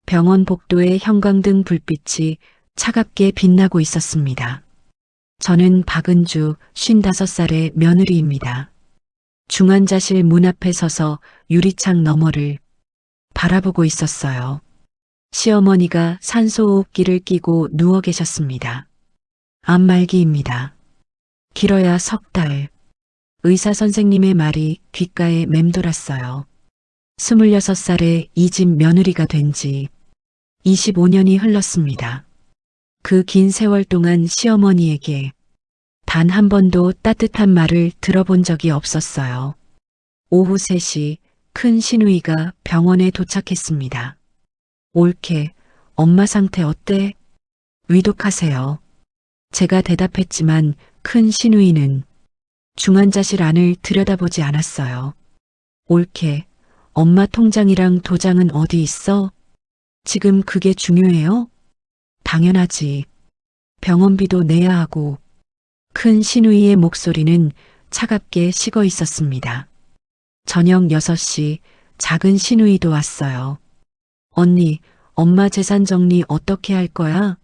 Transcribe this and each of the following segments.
병원 복도에 형광등 불빛이 차갑게 빛나고 있었습니다. 저는 박은주 55살의 며느리입니다. 중환자실 문 앞에 서서 유리창 너머를 바라보고 있었어요. 시어머니가 산소호흡기를 끼고 누워 계셨습니다. 암말기입니다. 길어야 석 달. 의사 선생님의 말이 귓가에 맴돌았어요. 26살에 이 집 며느리가 된 지 25년이 흘렀습니다. 그 긴 세월 동안 시어머니에게 단 한 번도 따뜻한 말을 들어본 적이 없었어요. 오후 3시 큰 시누이가 병원에 도착했습니다. 옳게, 엄마 상태 어때? 위독하세요. 제가 대답했지만 큰 시누이는 중환자실 안을 들여다보지 않았어요. 옳게, 엄마 통장이랑 도장은 어디 있어? 지금 그게 중요해요? 당연하지. 병원비도 내야 하고. 큰 시누이의 목소리는 차갑게 식어 있었습니다. 저녁 6시 작은 시누이도 왔어요. 언니, 엄마 재산 정리 어떻게 할 거야?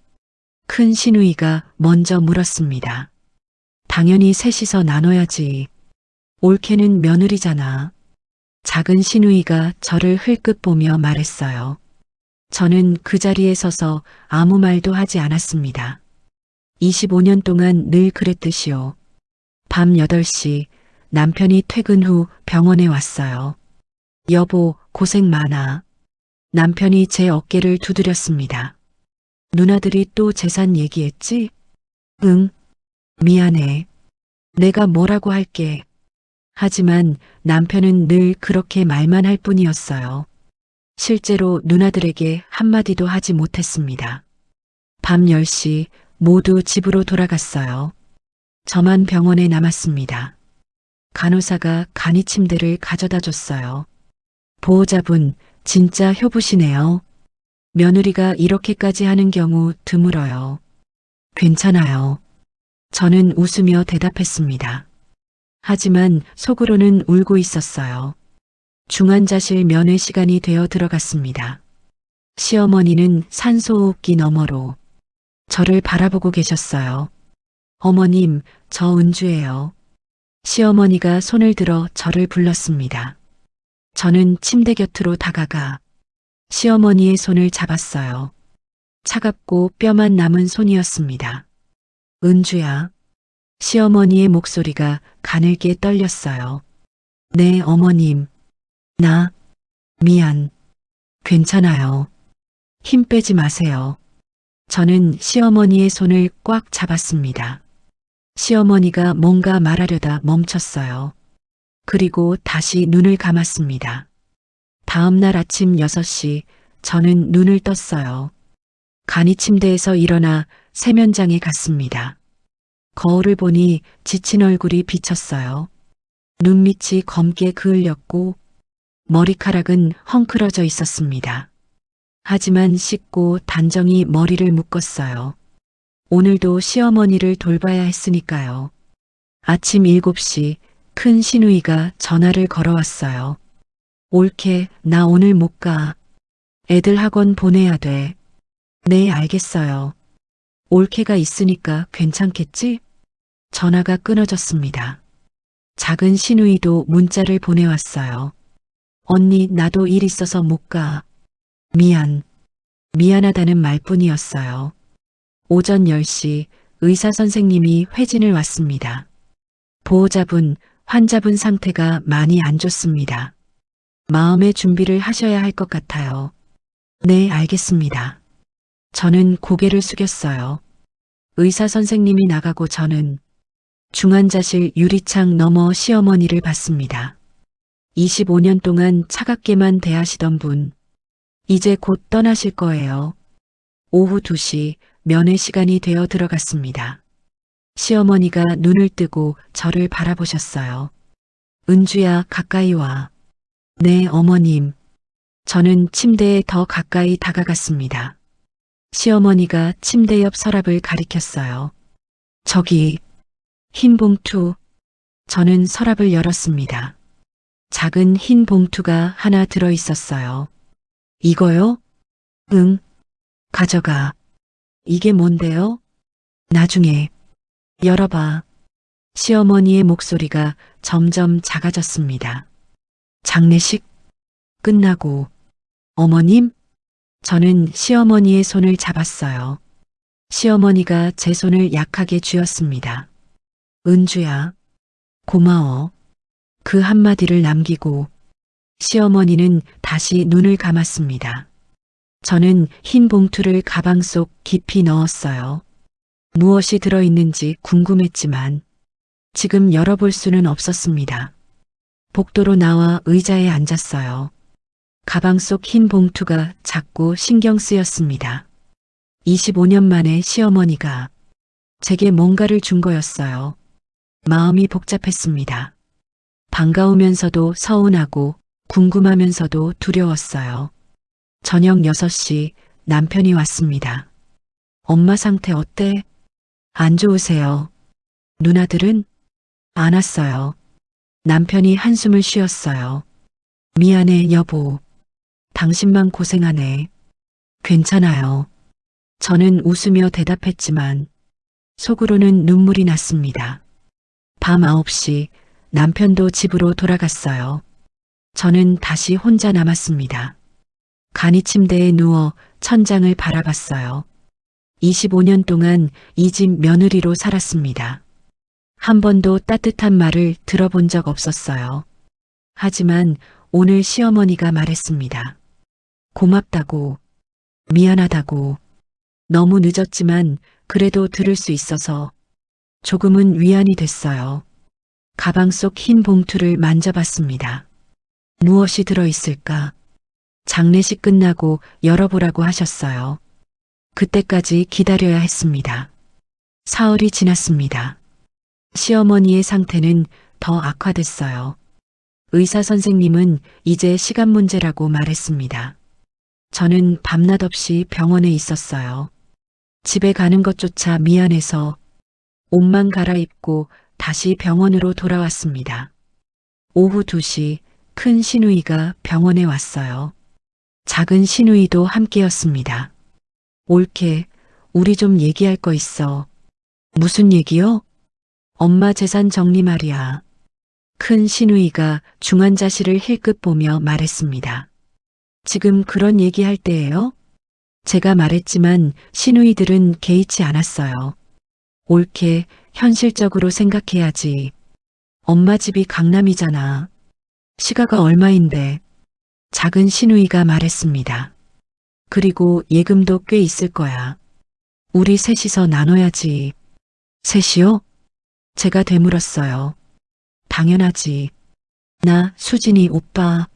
큰 시누이가 먼저 물었습니다. 당연히 셋이서 나눠야지. 옳게는 며느리잖아. 작은 시누이가 저를 흘끗 보며 말했어요. 저는 그 자리에 서서 아무 말도 하지 않았습니다. 25년 동안 늘 그랬듯이요. 밤 8시 남편이 퇴근 후 병원에 왔어요. 여보, 고생 많아. 남편이 제 어깨를 두드렸습니다. 누나들이 또 재산 얘기했지? 응. 미안해. 내가 뭐라고 할게. 하지만 남편은 늘 그렇게 말만 할 뿐이었어요. 실제로 누나들에게 한마디도 하지 못했습니다. 밤 10시 모두 집으로 돌아갔어요. 저만 병원에 남았습니다. 간호사가 간이 침대를 가져다 줬어요. 보호자분, 진짜 효부시네요. 며느리가 이렇게까지 하는 경우 드물어요. 괜찮아요. 저는 웃으며 대답했습니다. 하지만 속으로는 울고 있었어요. 중환자실 면회 시간이 되어 들어갔습니다. 시어머니는 산소호흡기 너머로 저를 바라보고 계셨어요. 어머님, 저 은주예요. 시어머니가 손을 들어 저를 불렀습니다. 저는 침대 곁으로 다가가 시어머니의 손을 잡았어요. 차갑고 뼈만 남은 손이었습니다. 은주야. 시어머니의 목소리가 가늘게 떨렸어요. 네, 어머님. 나, 미안. 괜찮아요. 힘 빼지 마세요. 저는 시어머니의 손을 꽉 잡았습니다. 시어머니가 뭔가 말하려다 멈췄어요. 그리고 다시 눈을 감았습니다. 다음 날 아침 6시 저는 눈을 떴어요. 간이 침대에서 일어나 세면장에 갔습니다. 거울을 보니 지친 얼굴이 비쳤어요. 눈밑이 검게 그을렸고 머리카락은 헝클어져 있었습니다. 하지만 씻고 단정히 머리를 묶었어요. 오늘도 시어머니를 돌봐야 했으니까요. 아침 7시 큰 시누이가 전화를 걸어왔어요. 옳게, 나 오늘 못 가. 애들 학원 보내야 돼. 네, 알겠어요. 옳게가 있으니까 괜찮겠지? 전화가 끊어졌습니다. 작은 시누이도 문자를 보내왔어요. 언니, 나도 일 있어서 못 가. 미안하다는 말뿐이었어요. 오전 10시 의사 선생님이 회진을 왔습니다. 보호자분, 환자분 상태가 많이 안 좋습니다. 마음의 준비를 하셔야 할 것 같아요. 네, 알겠습니다. 저는 고개를 숙였어요. 의사 선생님이 나가고 저는 중환자실 유리창 너머 시어머니를 봤습니다. 25년 동안 차갑게만 대하시던 분, 이제 곧 떠나실 거예요. 오후 2시 면회 시간이 되어 들어갔습니다. 시어머니가 눈을 뜨고 저를 바라보셨어요. 은주야, 가까이 와. 네, 어머님. 저는 침대에 더 가까이 다가갔습니다. 시어머니가 침대 옆 서랍을 가리켰어요. 저기, 흰 봉투. 저는 서랍을 열었습니다. 작은 흰 봉투가 하나 들어 있었어요. 이거요? 응, 가져가. 이게 뭔데요? 나중에 열어봐. 시어머니의 목소리가 점점 작아졌습니다. 장례식 끝나고 어머님? 저는 시어머니의 손을 잡았어요. 시어머니가 제 손을 약하게 쥐었습니다. 은주야, 고마워. 그 한마디를 남기고 시어머니는 다시 눈을 감았습니다. 저는 흰 봉투를 가방 속 깊이 넣었어요. 무엇이 들어있는지 궁금했지만 지금 열어볼 수는 없었습니다. 복도로 나와 의자에 앉았어요. 가방 속 흰 봉투가 작고 신경 쓰였습니다. 25년 만에 시어머니가 제게 뭔가를 준 거였어요. 마음이 복잡했습니다. 반가우면서도 서운하고 궁금하면서도 두려웠어요. 저녁 6시 남편이 왔습니다. 엄마 상태 어때? 안 좋으세요? 누나들은? 안 왔어요. 남편이 한숨을 쉬었어요. 미안해, 여보. 당신만 고생하네. 괜찮아요. 저는 웃으며 대답했지만 속으로는 눈물이 났습니다. 밤 9시 남편도 집으로 돌아갔어요. 저는 다시 혼자 남았습니다. 간이 침대에 누워 천장을 바라봤어요. 25년 동안 이 집 며느리로 살았습니다. 한 번도 따뜻한 말을 들어본 적 없었어요. 하지만 오늘 시어머니가 말했습니다. 고맙다고, 미안하다고, 너무 늦었지만 그래도 들을 수 있어서 조금은 위안이 됐어요. 가방 속 흰 봉투를 만져봤습니다. 무엇이 들어있을까? 장례식 끝나고 열어보라고 하셨어요. 그때까지 기다려야 했습니다. 사흘이 지났습니다. 시어머니의 상태는 더 악화됐어요. 의사 선생님은 이제 시간 문제라고 말했습니다. 저는 밤낮 없이 병원에 있었어요. 집에 가는 것조차 미안해서 옷만 갈아입고 다시 병원으로 돌아왔습니다. 오후 2시 큰 시누이가 병원에 왔어요. 작은 시누이도 함께였습니다. 올케, 우리 좀 얘기할 거 있어. 무슨 얘기요? 엄마 재산 정리 말이야. 큰 시누이가 중환자실을 힐끗 보며 말했습니다. 지금 그런 얘기할 때예요? 제가 말했지만 시누이들은 개의치 않았어요. 올케, 현실적으로 생각해야지. 엄마 집이 강남이잖아. 시가가 얼마인데. 작은 시누이가 말했습니다. 그리고 예금도 꽤 있을 거야. 우리 셋이서 나눠야지. 셋이요? 제가 되물었어요. 당연하지. 나, 수진이, 오빠.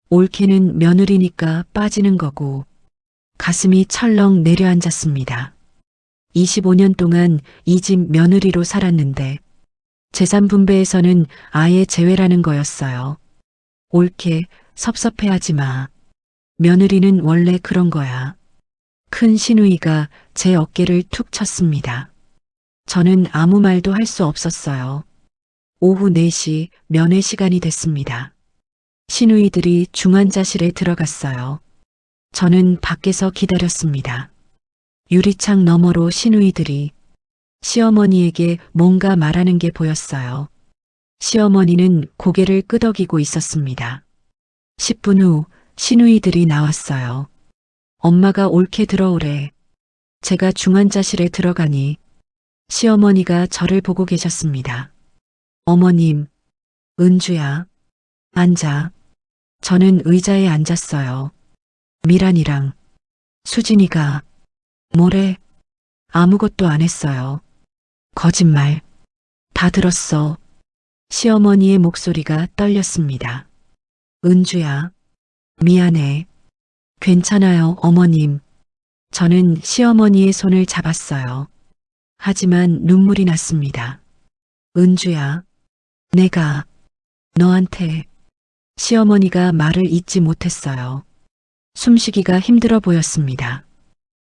올케는 며느리니까 빠지는 거고. 가슴이 철렁 내려앉았습니다. 25년 동안 이 집 며느리로 살았는데 재산 분배에서는 아예 제외라는 거였어요. 올케, 섭섭해하지 마. 며느리는 원래 그런 거야. 큰 시누이가 제 어깨를 툭 쳤습니다. 저는 아무 말도 할 수 없었어요. 오후 4시 면회 시간이 됐습니다. 시누이들이 중환자실에 들어갔어요. 저는 밖에서 기다렸습니다. 유리창 너머로 시누이들이 시어머니에게 뭔가 말하는 게 보였어요. 시어머니는 고개를 끄덕이고 있었습니다. 10분 후 시누이들이 나왔어요. 엄마가 옳게 들어오래. 제가 중환자실에 들어가니 시어머니가 저를 보고 계셨습니다. 어머님, 은주야, 앉아. 저는 의자에 앉았어요. 미란이랑 수진이가 뭐래? 아무것도 안 했어요. 거짓말. 다 들었어. 시어머니의 목소리가 떨렸습니다. 은주야, 미안해. 괜찮아요, 어머님. 저는 시어머니의 손을 잡았어요. 하지만 눈물이 났습니다. 은주야, 내가 너한테 시어머니가 말을 잇지 못했어요. 숨쉬기가 힘들어 보였습니다.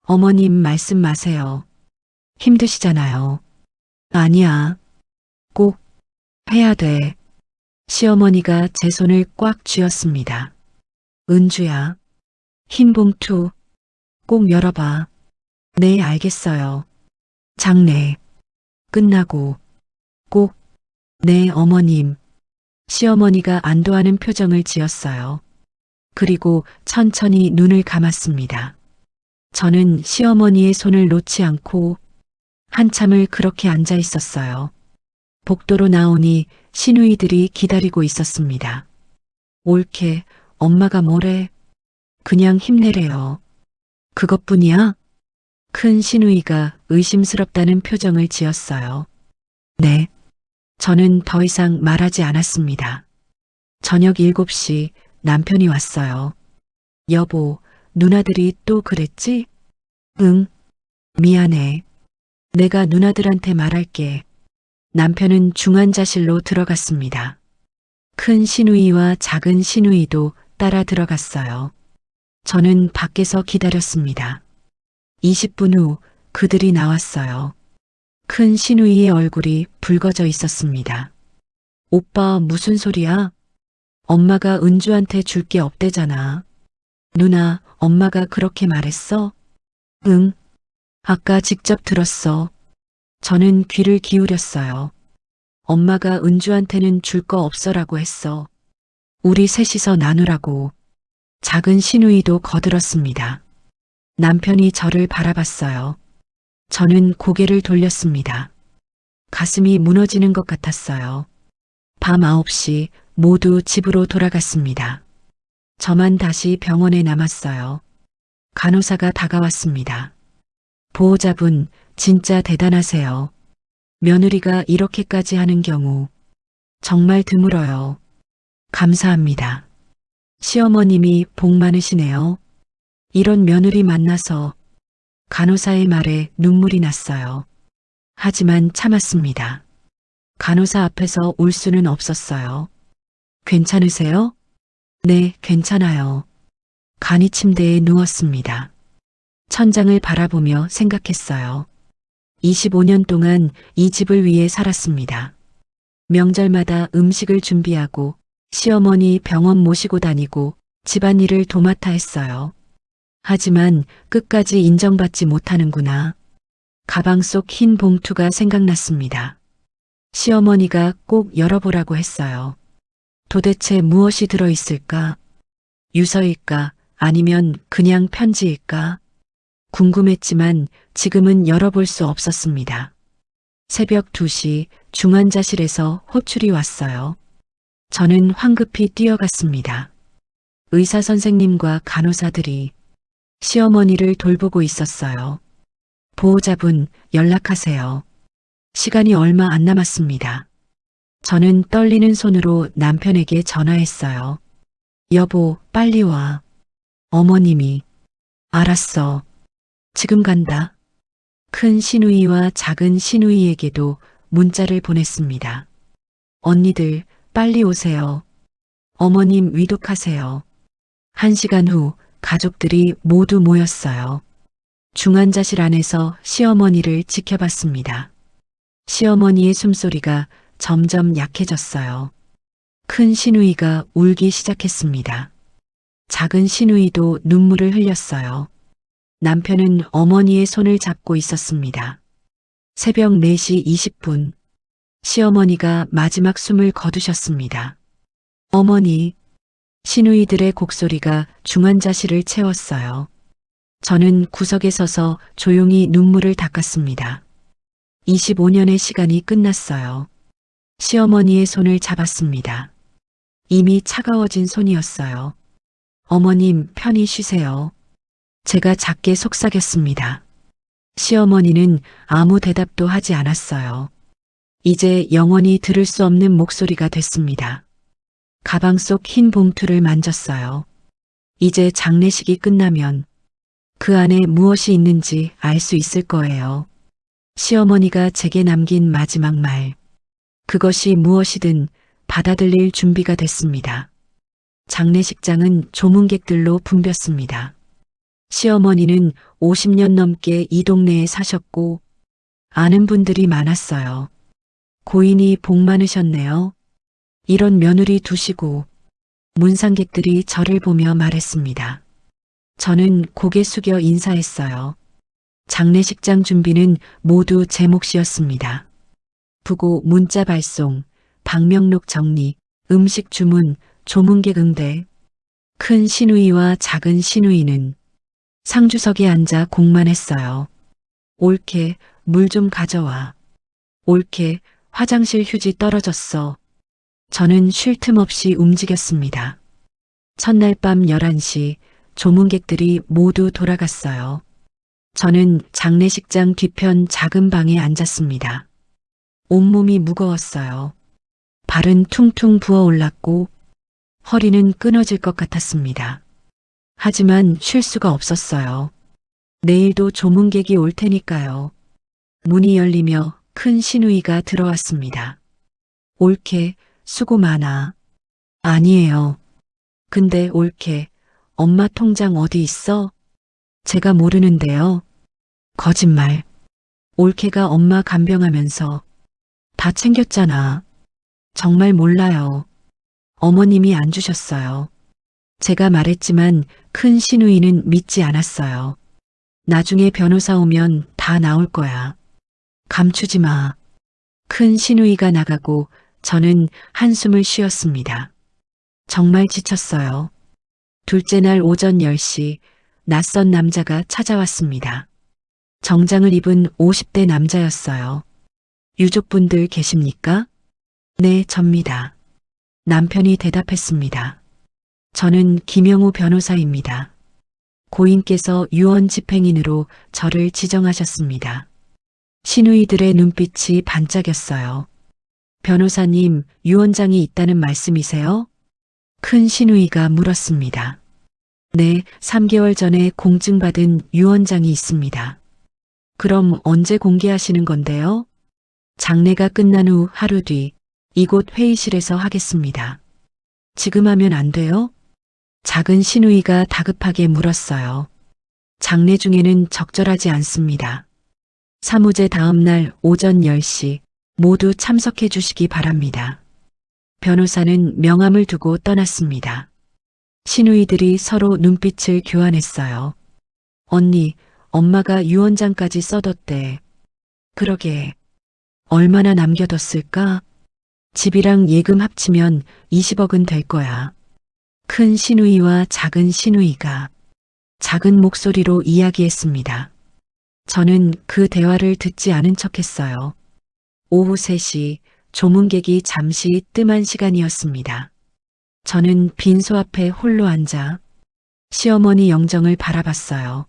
어머님 말씀 마세요. 힘드시잖아요. 아니야. 꼭 해야 돼. 시어머니가 제 손을 꽉 쥐었습니다. 은주야, 흰 봉투 꼭 열어봐. 네, 알겠어요. 장례 끝나고 꼭, 네, 어머님. 시어머니가 안도하는 표정을 지었어요. 그리고 천천히 눈을 감았습니다. 저는 시어머니의 손을 놓지 않고 한참을 그렇게 앉아 있었어요. 복도로 나오니 시누이들이 기다리고 있었습니다. 옳게, 엄마가 뭐래? 그냥 힘내래요. 그것뿐이야? 큰 시누이가 의심스럽다는 표정을 지었어요. 네. 저는 더 이상 말하지 않았습니다. 저녁 7시 남편이 왔어요. 여보, 누나들이 또 그랬지? 응, 미안해. 내가 누나들한테 말할게. 남편은 중환자실로 들어갔습니다. 큰 시누이와 작은 시누이도 따라 들어갔어요. 저는 밖에서 기다렸습니다. 20분 후 그들이 나왔어요. 큰 시누이의 얼굴이 붉어져 있었습니다. 오빠, 무슨 소리야? 엄마가 은주한테 줄 게 없대잖아. 누나, 엄마가 그렇게 말했어? 응. 아까 직접 들었어. 저는 귀를 기울였어요. 엄마가 은주한테는 줄 거 없어라고 했어. 우리 셋이서 나누라고. 작은 시누이도 거들었습니다. 남편이 저를 바라봤어요. 저는 고개를 돌렸습니다. 가슴이 무너지는 것 같았어요. 밤 9시 모두 집으로 돌아갔습니다. 저만 다시 병원에 남았어요. 간호사가 다가왔습니다. 보호자분, 진짜 대단하세요. 며느리가 이렇게까지 하는 경우 정말 드물어요. 감사합니다. 시어머님이 복 많으시네요. 이런 며느리 만나서 간호사의 말에 눈물이 났어요. 하지만 참았습니다. 간호사 앞에서 울 수는 없었어요. 괜찮으세요? 네, 괜찮아요. 간이 침대에 누웠습니다. 천장을 바라보며 생각했어요. 25년 동안 이 집을 위해 살았습니다. 명절마다 음식을 준비하고 시어머니 병원 모시고 다니고 집안일을 도맡아 했어요. 하지만 끝까지 인정받지 못하는구나. 가방 속 흰 봉투가 생각났습니다. 시어머니가 꼭 열어보라고 했어요. 도대체 무엇이 들어있을까? 유서일까? 아니면 그냥 편지일까? 궁금했지만 지금은 열어볼 수 없었습니다. 새벽 2시 중환자실에서 호출이 왔어요. 저는 황급히 뛰어갔습니다. 의사 선생님과 간호사들이 시어머니를 돌보고 있었어요. 보호자분, 연락하세요. 시간이 얼마 안 남았습니다. 저는 떨리는 손으로 남편에게 전화했어요. 여보, 빨리 와. 어머님이. 알았어. 지금 간다. 큰 시누이와 작은 시누이에게도 문자를 보냈습니다. 언니들, 빨리 오세요. 어머님 위독하세요. 1시간 후 가족들이 모두 모였어요. 중환자실 안에서 시어머니를 지켜봤습니다. 시어머니의 숨소리가 점점 약해졌어요. 큰 시누이가 울기 시작했습니다. 작은 시누이도 눈물을 흘렸어요. 남편은 어머니의 손을 잡고 있었습니다. 새벽 4시 20분, 시어머니가 마지막 숨을 거두셨습니다. 어머니, 시누이들의 곡소리가 중환자실을 채웠어요. 저는 구석에 서서 조용히 눈물을 닦았습니다. 25년의 시간이 끝났어요. 시어머니의 손을 잡았습니다. 이미 차가워진 손이었어요. 어머님, 편히 쉬세요. 제가 작게 속삭였습니다. 시어머니는 아무 대답도 하지 않았어요. 이제 영원히 들을 수 없는 목소리가 됐습니다. 가방 속 흰 봉투를 만졌어요. 이제 장례식이 끝나면 그 안에 무엇이 있는지 알 수 있을 거예요. 시어머니가 제게 남긴 마지막 말. 그것이 무엇이든 받아들일 준비가 됐습니다. 장례식장은 조문객들로 붐볐습니다. 시어머니는 50년 넘게 이 동네에 사셨고 아는 분들이 많았어요. 고인이 복 많으셨네요. 이런 며느리 두시고 문상객들이 저를 보며 말했습니다. 저는 고개 숙여 인사했어요. 장례식장 준비는 모두 제 몫이었습니다. 부고 문자 발송, 방명록 정리, 음식 주문, 조문객 응대. 큰 시누이와 작은 시누이는 상주석에 앉아 공만 했어요. 옳게 물 좀 가져와. 옳게 화장실 휴지 떨어졌어. 저는 쉴 틈 없이 움직였습니다. 첫날 밤 11시 조문객들이 모두 돌아갔어요. 저는 장례식장 뒤편 작은 방에 앉았습니다. 온몸이 무거웠어요. 발은 퉁퉁 부어올랐고 허리는 끊어질 것 같았습니다. 하지만 쉴 수가 없었어요. 내일도 조문객이 올 테니까요. 문이 열리며 큰 시누이가 들어왔습니다. 옳게 수고 많아. 아니에요. 근데 옳게 엄마 통장 어디 있어? 제가 모르는데요. 거짓말. 옳게가 엄마 간병하면서 다 챙겼잖아. 정말 몰라요. 어머님이 안 주셨어요. 제가 말했지만 큰 시누이는 믿지 않았어요. 나중에 변호사 오면 다 나올 거야. 감추지 마. 큰 시누이가 나가고 저는 한숨을 쉬었습니다. 정말 지쳤어요. 둘째 날 오전 10시 낯선 남자가 찾아왔습니다. 정장을 입은 50대 남자였어요. 유족분들 계십니까? 네, 접니다. 남편이 대답했습니다. 저는 김영우 변호사입니다. 고인께서 유언 집행인으로 저를 지정하셨습니다. 시누이들의 눈빛이 반짝였어요. 변호사님, 유언장이 있다는 말씀이세요? 큰 시누이가 물었습니다. 네, 3개월 전에 공증받은 유언장이 있습니다. 그럼 언제 공개하시는 건데요? 장례가 끝난 후 하루 뒤 이곳 회의실에서 하겠습니다. 지금 하면 안 돼요? 작은 시누이가 다급하게 물었어요. 장례 중에는 적절하지 않습니다. 사무제 다음 날 오전 10시 모두 참석해 주시기 바랍니다. 변호사는 명함을 두고 떠났습니다. 시누이들이 서로 눈빛을 교환했어요. 언니, 엄마가 유언장까지 써뒀대. 그러게. 얼마나 남겨뒀을까? 집이랑 예금 합치면 20억은 될 거야. 큰 시누이와 작은 시누이가 작은 목소리로 이야기했습니다. 저는 그 대화를 듣지 않은 척했어요. 오후 3시 조문객이 잠시 뜸한 시간이었습니다. 저는 빈소 앞에 홀로 앉아 시어머니 영정을 바라봤어요.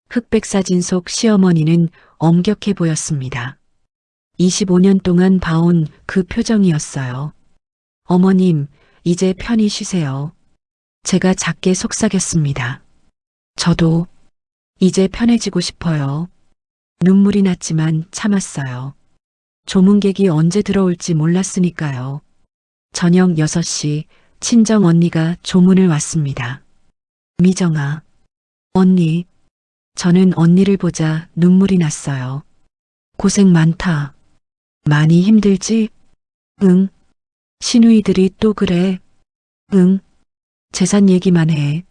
흑백 사진 속 시어머니는 엄격해 보였습니다. 25년 동안 봐온 그 표정이었어요. 어머님, 이제 편히 쉬세요. 제가 작게 속삭였습니다. 저도 이제 편해지고 싶어요. 눈물이 났지만 참았어요. 조문객이 언제 들어올지 몰랐으니까요. 저녁 6시 친정 언니가 조문을 왔습니다. 미정아, 언니. 저는 언니를 보자 눈물이 났어요. 고생 많다. 많이 힘들지? 응. 시누이들이 또 그래. 응. 재산 얘기만 해.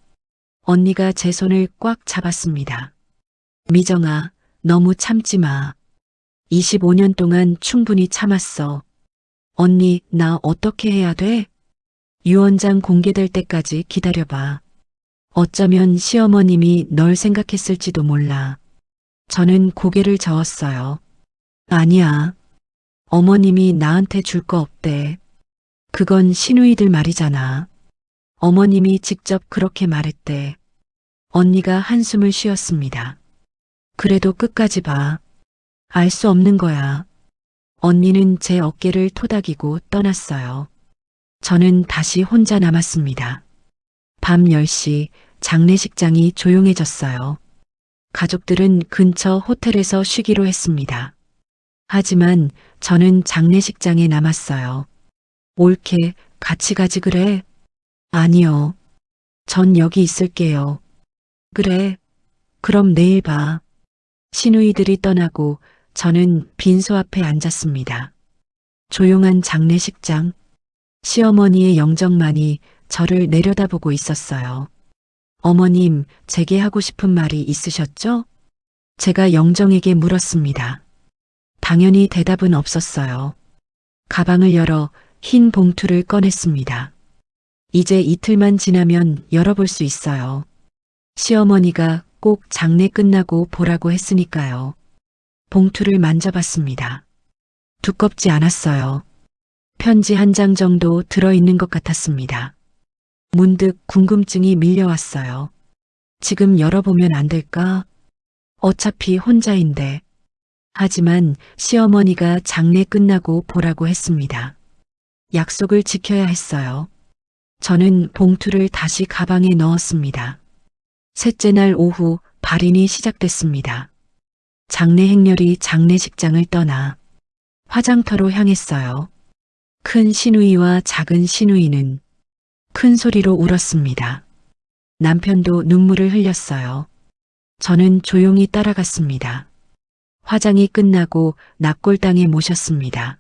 언니가 제 손을 꽉 잡았습니다. 미정아, 너무 참지 마. 25년 동안 충분히 참았어. 언니, 나 어떻게 해야 돼? 유언장 공개될 때까지 기다려봐. 어쩌면 시어머님이 널 생각했을지도 몰라. 저는 고개를 저었어요. 아니야. 어머님이 나한테 줄 거 없대. 그건 시누이들 말이잖아. 어머님이 직접 그렇게 말했대. 언니가 한숨을 쉬었습니다. 그래도 끝까지 봐. 알 수 없는 거야. 언니는 제 어깨를 토닥이고 떠났어요. 저는 다시 혼자 남았습니다. 밤 10시 장례식장이 조용해졌어요. 가족들은 근처 호텔에서 쉬기로 했습니다. 하지만 저는 장례식장에 남았어요. 옳게 같이 가지 그래? 아니요. 전 여기 있을게요. 그래. 그럼 내일 봐. 시누이들이 떠나고 저는 빈소 앞에 앉았습니다. 조용한 장례식장. 시어머니의 영정만이 저를 내려다보고 있었어요. 어머님, 제게 하고 싶은 말이 있으셨죠? 제가 영정에게 물었습니다. 당연히 대답은 없었어요. 가방을 열어 흰 봉투를 꺼냈습니다. 이제 이틀만 지나면 열어볼 수 있어요. 시어머니가 꼭 장례 끝나고 보라고 했으니까요. 봉투를 만져봤습니다. 두껍지 않았어요. 편지 한 장 정도 들어있는 것 같았습니다. 문득 궁금증이 밀려왔어요. 지금 열어보면 안 될까? 어차피 혼자인데. 하지만 시어머니가 장례 끝나고 보라고 했습니다. 약속을 지켜야 했어요. 저는 봉투를 다시 가방에 넣었습니다. 셋째 날 오후 발인이 시작됐습니다. 장례 행렬이 장례식장을 떠나 화장터로 향했어요. 큰 시누이와 작은 시누이는 큰 소리로 울었습니다. 남편도 눈물을 흘렸어요. 저는 조용히 따라갔습니다. 화장이 끝나고 낙골당에 모셨습니다.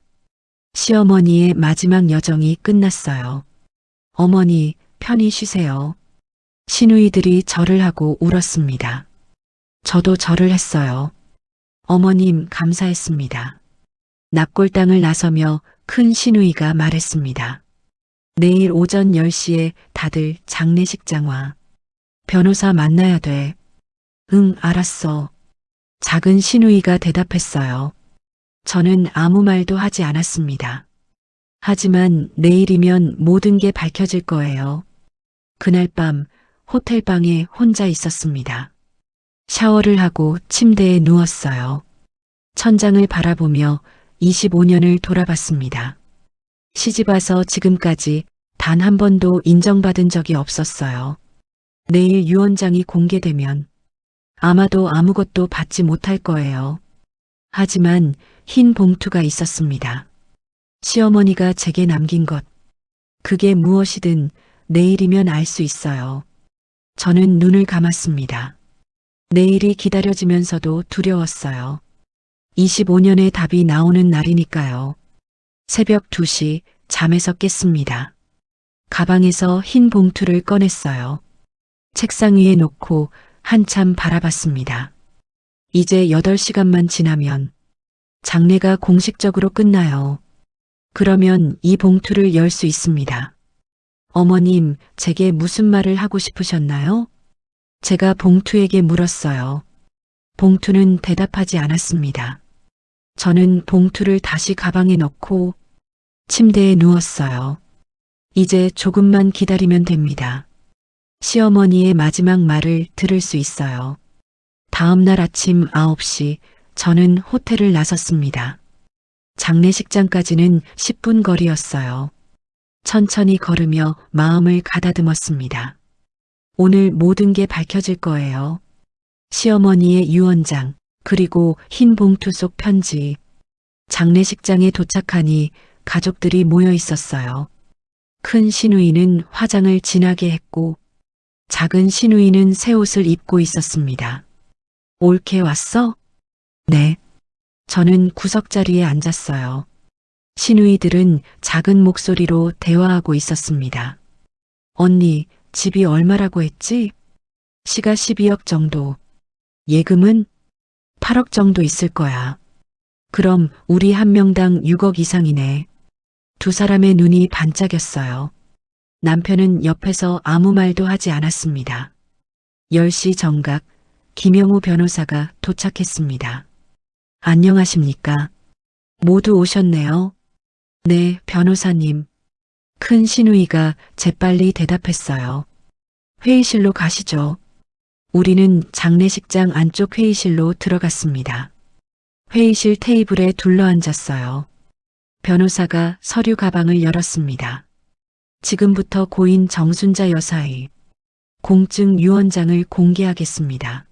시어머니의 마지막 여정이 끝났어요. 어머니, 편히 쉬세요. 시누이들이 절을 하고 울었습니다. 저도 절을 했어요. 어머님, 감사했습니다. 낙골당을 나서며 큰 시누이가 말했습니다. 내일 오전 10시에 다들 장례식장 와. 변호사 만나야 돼. 응, 알았어. 작은 시누이가 대답했어요. 저는 아무 말도 하지 않았습니다. 하지만 내일이면 모든 게 밝혀질 거예요. 그날 밤 호텔방에 혼자 있었습니다. 샤워를 하고 침대에 누웠어요. 천장을 바라보며 25년을 돌아봤습니다. 시집와서 지금까지 단 한 번도 인정받은 적이 없었어요. 내일 유언장이 공개되면 아마도 아무것도 받지 못할 거예요. 하지만 흰 봉투가 있었습니다. 시어머니가 제게 남긴 것. 그게 무엇이든 내일이면 알 수 있어요. 저는 눈을 감았습니다. 내일이 기다려지면서도 두려웠어요. 25년의 답이 나오는 날이니까요. 새벽 2시 잠에서 깼습니다. 가방에서 흰 봉투를 꺼냈어요. 책상 위에 놓고 한참 바라봤습니다. 이제 8시간만 지나면 장례가 공식적으로 끝나요. 그러면 이 봉투를 열 수 있습니다. 어머님, 제게 무슨 말을 하고 싶으셨나요? 제가 봉투에게 물었어요. 봉투는 대답하지 않았습니다. 저는 봉투를 다시 가방에 넣고 침대에 누웠어요. 이제 조금만 기다리면 됩니다. 시어머니의 마지막 말을 들을 수 있어요. 다음 날 아침 9시 저는 호텔을 나섰습니다. 장례식장까지는 10분 거리였어요. 천천히 걸으며 마음을 가다듬었습니다. 오늘 모든 게 밝혀질 거예요. 시어머니의 유언장, 그리고 흰 봉투 속 편지. 장례식장에 도착하니 가족들이 모여 있었어요. 큰 시누이는 화장을 진하게 했고 작은 시누이는 새 옷을 입고 있었습니다. 옳게 왔어? 네. 저는 구석자리에 앉았어요. 시누이들은 작은 목소리로 대화하고 있었습니다. 언니, 집이 얼마라고 했지? 시가 12억 정도. 예금은 8억 정도 있을 거야. 그럼 우리 한 명당 6억 이상이네. 두 사람의 눈이 반짝였어요. 남편은 옆에서 아무 말도 하지 않았습니다. 10시 정각 김영우 변호사가 도착했습니다. 안녕하십니까? 모두 오셨네요. 네, 변호사님. 큰 시누이가 재빨리 대답했어요. 회의실로 가시죠. 우리는 장례식장 안쪽 회의실로 들어갔습니다. 회의실 테이블에 둘러앉았어요. 변호사가 서류 가방을 열었습니다. 지금부터 고인 정순자 여사의 공증 유언장을 공개하겠습니다.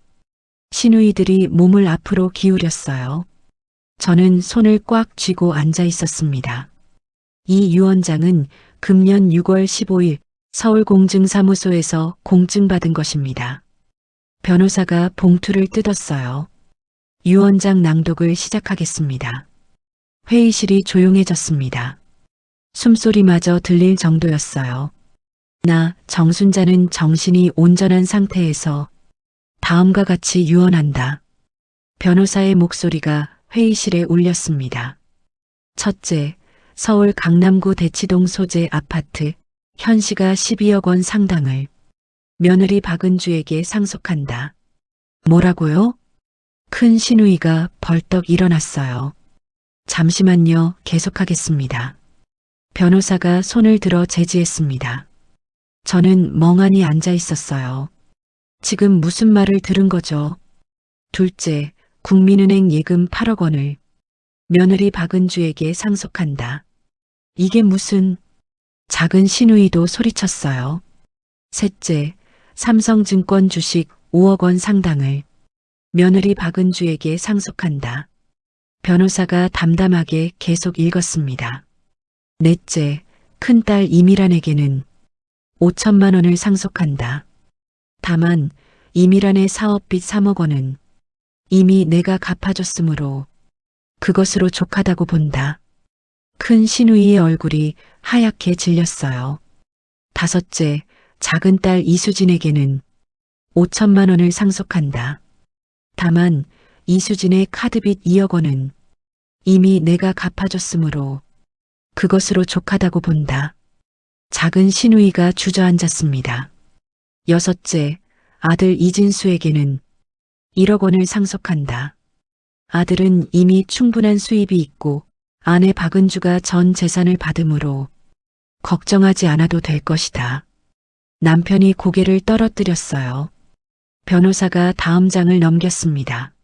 시누이들이 몸을 앞으로 기울였어요. 저는 손을 꽉 쥐고 앉아 있었습니다. 이 유언장은 금년 6월 15일 서울공증사무소에서 공증받은 것입니다. 변호사가 봉투를 뜯었어요. 유언장 낭독을 시작하겠습니다. 회의실이 조용해졌습니다. 숨소리마저 들릴 정도였어요. 나 정순자는 정신이 온전한 상태에서 다음과 같이 유언한다. 변호사의 목소리가 회의실에 울렸습니다. 첫째, 서울 강남구 대치동 소재 아파트 현시가 12억 원 상당을 며느리 박은주에게 상속한다. 뭐라고요? 큰 신우이가 벌떡 일어났어요. 잠시만요, 계속하겠습니다. 변호사가 손을 들어 제지했습니다. 저는 멍하니 앉아 있었어요. 지금 무슨 말을 들은 거죠? 둘째, 국민은행 예금 8억 원을 며느리 박은주에게 상속한다. 이게 무슨... 작은 신우이도 소리쳤어요. 셋째, 삼성증권 주식 5억 원 상당을 며느리 박은주에게 상속한다. 변호사가 담담하게 계속 읽었습니다. 넷째, 큰딸 이미란에게는 5천만 원을 상속한다. 다만 이미란의 사업빚 3억 원은 이미 내가 갚아줬으므로 그것으로 족하다고 본다. 큰 신우이의 얼굴이 하얗게 질렸어요. 다섯째, 작은 딸 이수진에게는 5천만 원을 상속한다. 다만 이수진의 카드빚 2억 원은 이미 내가 갚아줬으므로 그것으로 족하다고 본다. 작은 신우이가 주저앉았습니다. 여섯째, 아들 이진수에게는 1억 원을 상속한다. 아들은 이미 충분한 수입이 있고 아내 박은주가 전 재산을 받으므로 걱정하지 않아도 될 것이다. 남편이 고개를 떨어뜨렸어요. 변호사가 다음 장을 넘겼습니다.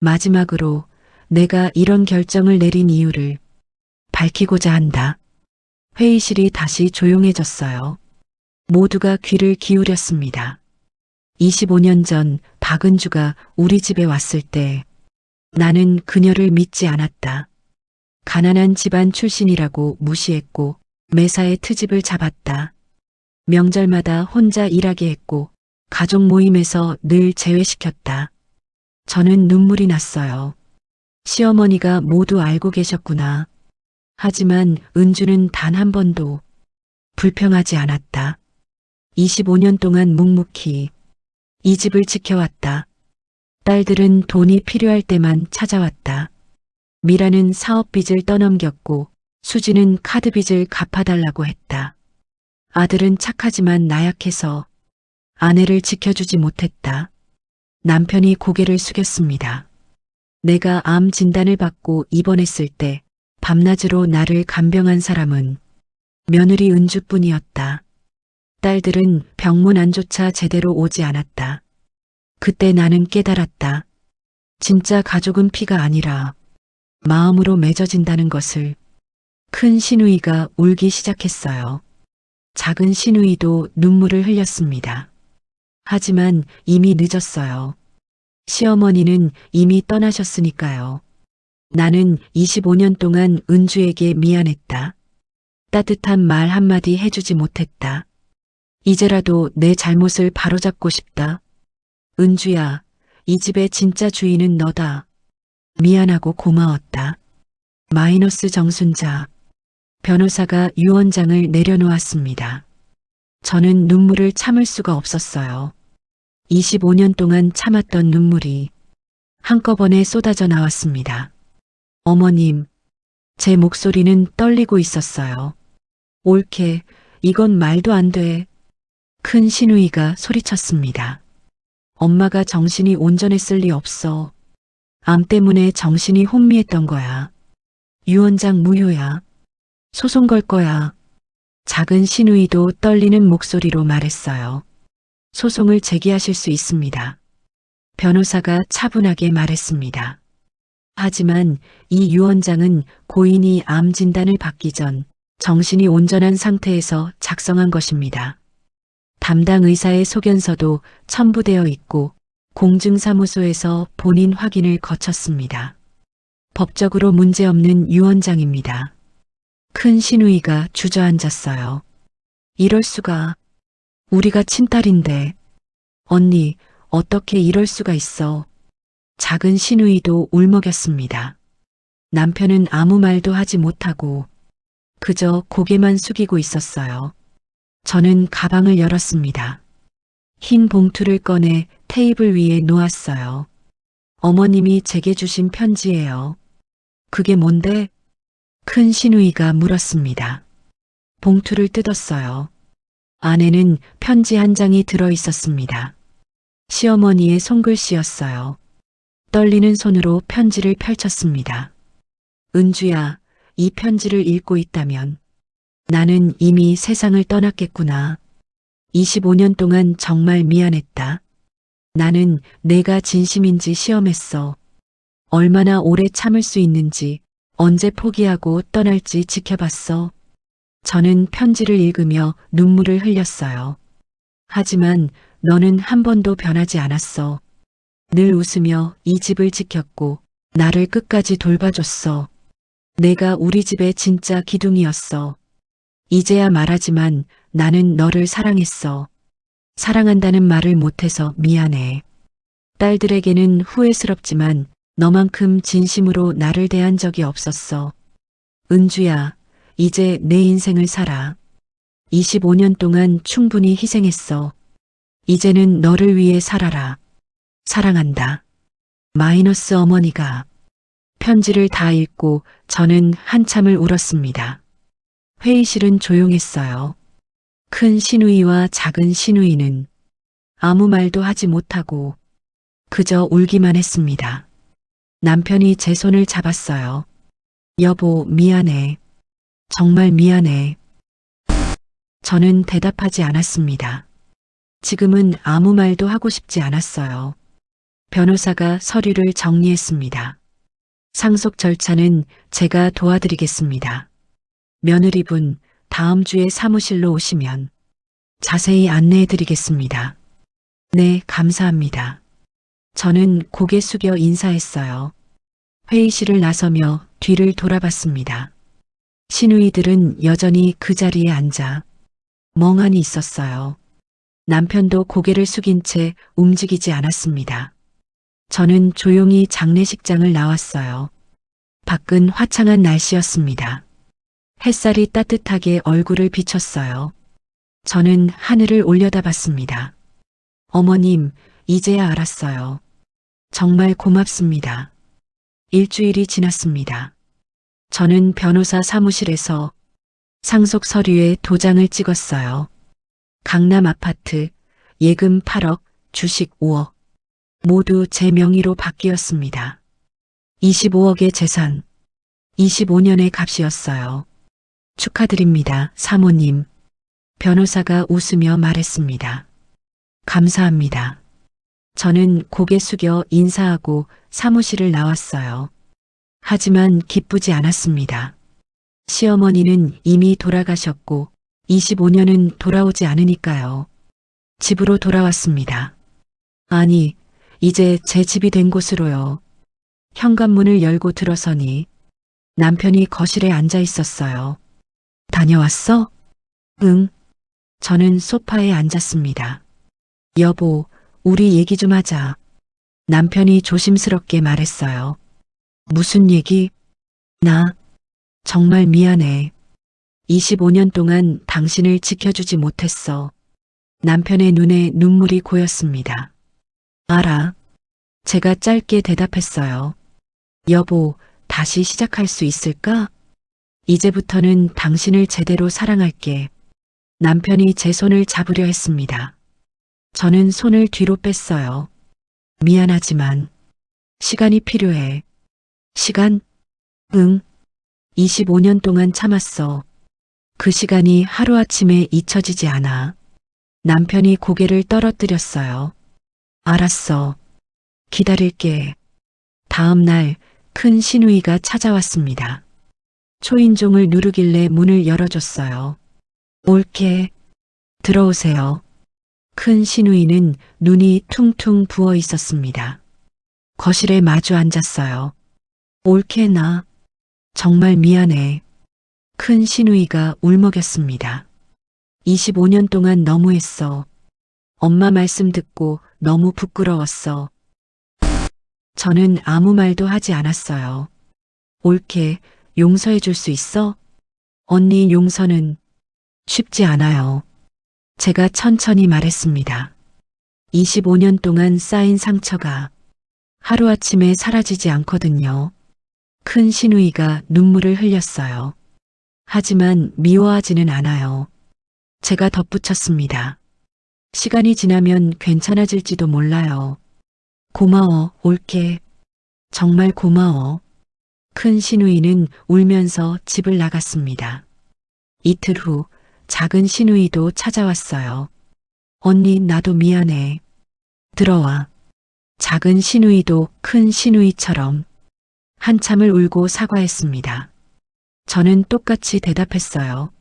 마지막으로 내가 이런 결정을 내린 이유를 밝히고자 한다. 회의실이 다시 조용해졌어요. 모두가 귀를 기울였습니다. 25년 전 박은주가 우리 집에 왔을 때 나는 그녀를 믿지 않았다. 가난한 집안 출신이라고 무시했고 매사에 트집을 잡았다. 명절마다 혼자 일하게 했고 가족 모임에서 늘 제외시켰다. 저는 눈물이 났어요. 시어머니가 모두 알고 계셨구나. 하지만 은주는 단 한 번도 불평하지 않았다. 25년 동안 묵묵히 이 집을 지켜왔다. 딸들은 돈이 필요할 때만 찾아왔다. 미라는 사업빚을 떠넘겼고 수지는 카드빚을 갚아달라고 했다. 아들은 착하지만 나약해서 아내를 지켜주지 못했다. 남편이 고개를 숙였습니다. 내가 암 진단을 받고 입원했을 때 밤낮으로 나를 간병한 사람은 며느리 은주뿐이었다. 딸들은 병문 안조차 제대로 오지 않았다. 그때 나는 깨달았다. 진짜 가족은 피가 아니라 마음으로 맺어진다는 것을. 큰 신우이가 울기 시작했어요. 작은 신우이도 눈물을 흘렸습니다. 하지만 이미 늦었어요. 시어머니는 이미 떠나셨으니까요. 나는 25년 동안 은주에게 미안했다. 따뜻한 말 한마디 해주지 못했다. 이제라도 내 잘못을 바로잡고 싶다. 은주야, 이 집의 진짜 주인은 너다. 미안하고 고마웠다. 마이너스 정순자. 변호사가 유언장을 내려놓았습니다. 저는 눈물을 참을 수가 없었어요. 25년 동안 참았던 눈물이 한꺼번에 쏟아져 나왔습니다. 어머님, 제 목소리는 떨리고 있었어요. 옳게, 이건 말도 안 돼. 큰 신우이가 소리쳤습니다. 엄마가 정신이 온전했을 리 없어. 암 때문에 정신이 혼미했던 거야. 유언장 무효야. 소송 걸 거야. 작은 신우이도 떨리는 목소리로 말했어요. 소송을 제기하실 수 있습니다. 변호사가 차분하게 말했습니다. 하지만 이 유언장은 고인이 암 진단을 받기 전 정신이 온전한 상태에서 작성한 것입니다. 담당 의사의 소견서도 첨부되어 있고 공증사무소에서 본인 확인을 거쳤습니다. 법적으로 문제없는 유언장입니다. 큰 신우이가 주저앉았어요. 이럴 수가. 우리가 친딸인데. 언니, 어떻게 이럴 수가 있어. 작은 신우이도 울먹였습니다. 남편은 아무 말도 하지 못하고 그저 고개만 숙이고 있었어요. 저는 가방을 열었습니다. 흰 봉투를 꺼내 테이블 위에 놓았어요. 어머님이 제게 주신 편지예요. 그게 뭔데? 큰 시누이가 물었습니다. 봉투를 뜯었어요. 안에는 편지 한 장이 들어 있었습니다. 시어머니의 손글씨였어요. 떨리는 손으로 편지를 펼쳤습니다. 은주야, 이 편지를 읽고 있다면 나는 이미 세상을 떠났겠구나. 25년 동안 정말 미안했다. 나는 내가 진심인지 시험했어. 얼마나 오래 참을 수 있는지, 언제 포기하고 떠날지 지켜봤어. 저는 편지를 읽으며 눈물을 흘렸어요. 하지만 너는 한 번도 변하지 않았어. 늘 웃으며 이 집을 지켰고 나를 끝까지 돌봐줬어. 내가 우리 집의 진짜 기둥이었어. 이제야 말하지만 나는 너를 사랑했어. 사랑한다는 말을 못해서 미안해. 딸들에게는 후회스럽지만 너만큼 진심으로 나를 대한 적이 없었어. 은주야, 이제 내 인생을 살아. 25년 동안 충분히 희생했어. 이제는 너를 위해 살아라. 사랑한다. 마이너스 어머니가 편지를 다 읽고 저는 한참을 울었습니다. 회의실은 조용했어요. 큰 시누이와 작은 시누이는 아무 말도 하지 못하고 그저 울기만 했습니다. 남편이 제 손을 잡았어요. 여보, 미안해. 정말 미안해. 저는 대답하지 않았습니다. 지금은 아무 말도 하고 싶지 않았어요. 변호사가 서류를 정리했습니다. 상속 절차는 제가 도와드리겠습니다. 며느리분, 다음 주에 사무실로 오시면 자세히 안내해 드리겠습니다. 네, 감사합니다. 저는 고개 숙여 인사했어요. 회의실을 나서며 뒤를 돌아봤습니다. 시누이들은 여전히 그 자리에 앉아 멍하니 있었어요. 남편도 고개를 숙인 채 움직이지 않았습니다. 저는 조용히 장례식장을 나왔어요. 밖은 화창한 날씨였습니다. 햇살이 따뜻하게 얼굴을 비쳤어요. 저는 하늘을 올려다봤습니다. 어머님, 이제야 알았어요. 정말 고맙습니다. 일주일이 지났습니다. 저는 변호사 사무실에서 상속 서류에 도장을 찍었어요. 강남 아파트, 예금 8억, 주식 5억. 모두 제 명의로 바뀌었습니다. 25억의 재산, 25년의 값이었어요. 축하드립니다, 사모님. 변호사가 웃으며 말했습니다. 감사합니다. 저는 고개 숙여 인사하고 사무실을 나왔어요. 하지만 기쁘지 않았습니다. 시어머니는 이미 돌아가셨고 25년은 돌아오지 않으니까요. 집으로 돌아왔습니다. 아니, 이제 제 집이 된 곳으로요. 현관문을 열고 들어서니 남편이 거실에 앉아 있었어요. 다녀왔어? 응. 저는 소파에 앉았습니다. 여보, 우리 얘기 좀 하자. 남편이 조심스럽게 말했어요. 무슨 얘기? 나 정말 미안해. 25년 동안 당신을 지켜주지 못했어. 남편의 눈에 눈물이 고였습니다. 알아. 제가 짧게 대답했어요. 여보, 다시 시작할 수 있을까? 이제부터는 당신을 제대로 사랑할게. 남편이 제 손을 잡으려 했습니다. 저는 손을 뒤로 뺐어요. 미안하지만 시간이 필요해. 시간? 응. 25년 동안 참았어. 그 시간이 하루아침에 잊혀지지 않아. 남편이 고개를 떨어뜨렸어요. 알았어. 기다릴게. 다음 날 큰 시누이가 찾아왔습니다. 초인종을 누르길래 문을 열어줬어요. 옳게. 들어오세요. 큰 시누이는 눈이 퉁퉁 부어 있었습니다. 거실에 마주 앉았어요. 옳게 나. 정말 미안해. 큰 시누이가 울먹였습니다. 25년 동안 너무했어. 엄마 말씀 듣고 너무 부끄러웠어. 저는 아무 말도 하지 않았어요. 옳게 용서해 줄 수 있어? 언니 용서는 쉽지 않아요. 제가 천천히 말했습니다. 25년 동안 쌓인 상처가 하루아침에 사라지지 않거든요. 큰 시누이가 눈물을 흘렸어요. 하지만 미워하지는 않아요. 제가 덧붙였습니다. 시간이 지나면 괜찮아질지도 몰라요. 고마워, 올게. 정말 고마워. 큰 시누이는 울면서 집을 나갔습니다. 이틀 후 작은 시누이도 찾아왔어요. 언니, 나도 미안해. 들어와. 작은 시누이도 큰 시누이처럼 한참을 울고 사과했습니다. 저는 똑같이 대답했어요.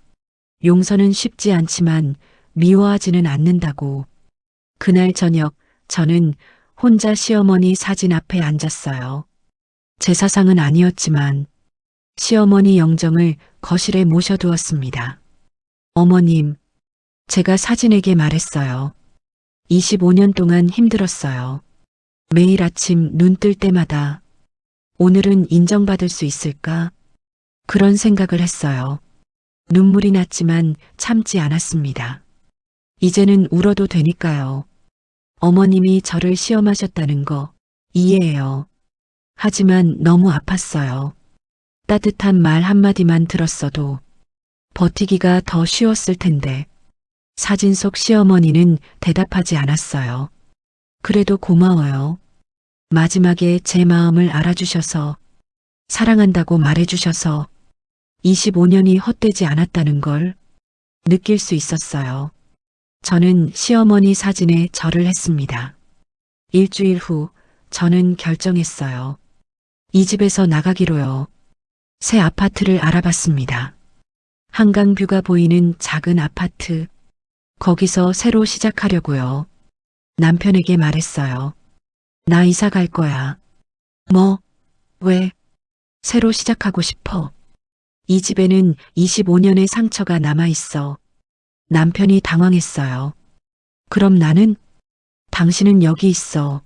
용서는 쉽지 않지만 미워하지는 않는다고. 그날 저녁 저는 혼자 시어머니 사진 앞에 앉았어요. 제사상은 아니었지만 시어머니 영정을 거실에 모셔두었습니다. 어머님, 제가 사진에게 말했어요. 25년 동안 힘들었어요. 매일 아침 눈 뜰 때마다 오늘은 인정받을 수 있을까? 그런 생각을 했어요. 눈물이 났지만 참지 않았습니다. 이제는 울어도 되니까요. 어머님이 저를 시험하셨다는 거 이해해요. 하지만 너무 아팠어요. 따뜻한 말 한마디만 들었어도 버티기가 더 쉬웠을 텐데. 사진 속 시어머니는 대답하지 않았어요. 그래도 고마워요. 마지막에 제 마음을 알아주셔서, 사랑한다고 말해주셔서 25년이 헛되지 않았다는 걸 느낄 수 있었어요. 저는 시어머니 사진에 절을 했습니다. 일주일 후 저는 결정했어요. 이 집에서 나가기로요. 새 아파트를 알아봤습니다. 한강뷰가 보이는 작은 아파트. 거기서 새로 시작하려고요. 남편에게 말했어요. 나 이사 갈 거야. 뭐? 왜? 새로 시작하고 싶어. 이 집에는 25년의 상처가 남아있어. 남편이 당황했어요. 그럼 나는? 당신은 여기 있어.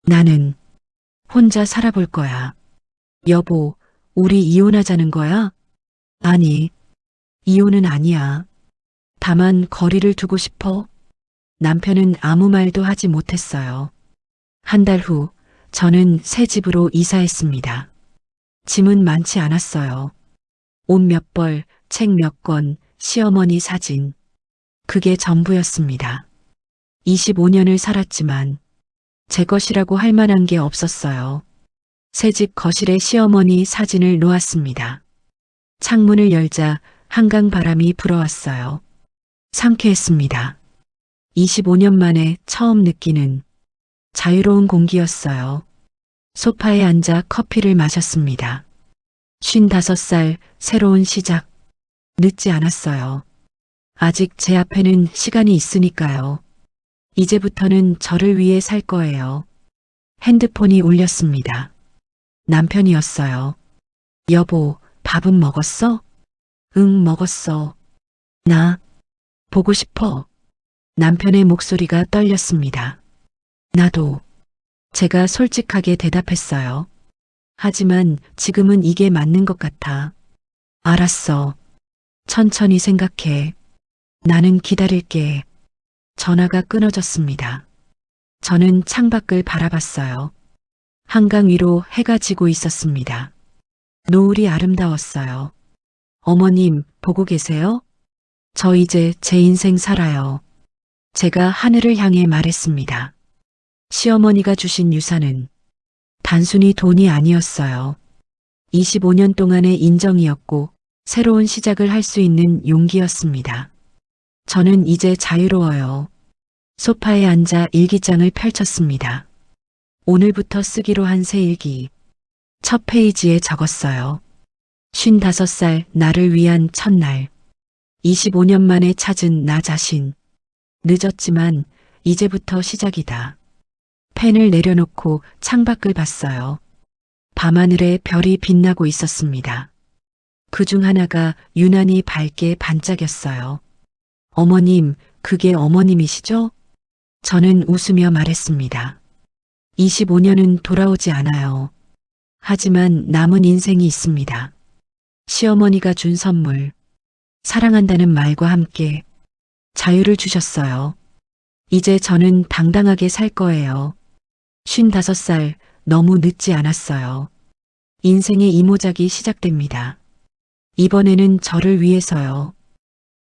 나는 혼자 살아볼 거야. 여보, 우리 이혼하자는 거야? 아니, 이혼은 아니야. 다만 거리를 두고 싶어. 남편은 아무 말도 하지 못했어요. 한 달 후 저는 새 집으로 이사했습니다. 짐은 많지 않았어요. 옷 몇 벌, 책 몇 권, 시어머니 사진. 그게 전부였습니다. 25년을 살았지만 제 것이라고 할 만한 게 없었어요. 새 집 거실에 시어머니 사진을 놓았습니다. 창문을 열자 한강 바람이 불어왔어요. 상쾌했습니다. 25년 만에 처음 느끼는 자유로운 공기였어요. 소파에 앉아 커피를 마셨습니다. 55살 새로운 시작. 늦지 않았어요. 아직 제 앞에는 시간이 있으니까요. 이제부터는 저를 위해 살 거예요. 핸드폰이 울렸습니다. 남편이었어요. 여보, 밥은 먹었어? 응, 먹었어. 나 보고 싶어. 남편의 목소리가 떨렸습니다. 나도. 제가 솔직하게 대답했어요. 하지만 지금은 이게 맞는 것 같아. 알았어. 천천히 생각해. 나는 기다릴게. 전화가 끊어졌습니다. 저는 창밖을 바라봤어요. 한강 위로 해가 지고 있었습니다. 노을이 아름다웠어요. 어머님, 보고 계세요? 저 이제 제 인생 살아요. 제가 하늘을 향해 말했습니다. 시어머니가 주신 유산은 단순히 돈이 아니었어요. 25년 동안의 인정이었고 새로운 시작을 할 수 있는 용기였습니다. 저는 이제 자유로워요. 소파에 앉아 일기장을 펼쳤습니다. 오늘부터 쓰기로 한 새 일기. 첫 페이지에 적었어요. 55살 나를 위한 첫날. 25년 만에 찾은 나 자신. 늦었지만 이제부터 시작이다. 펜을 내려놓고 창밖을 봤어요. 밤하늘에 별이 빛나고 있었습니다. 그중 하나가 유난히 밝게 반짝였어요. 어머님, 그게 어머님이시죠? 저는 웃으며 말했습니다. 25년은 돌아오지 않아요. 하지만 남은 인생이 있습니다. 시어머니가 준 선물. 사랑한다는 말과 함께 자유를 주셨어요. 이제 저는 당당하게 살 거예요. 55살, 너무 늦지 않았어요. 인생의 이모작이 시작됩니다. 이번에는 저를 위해서요.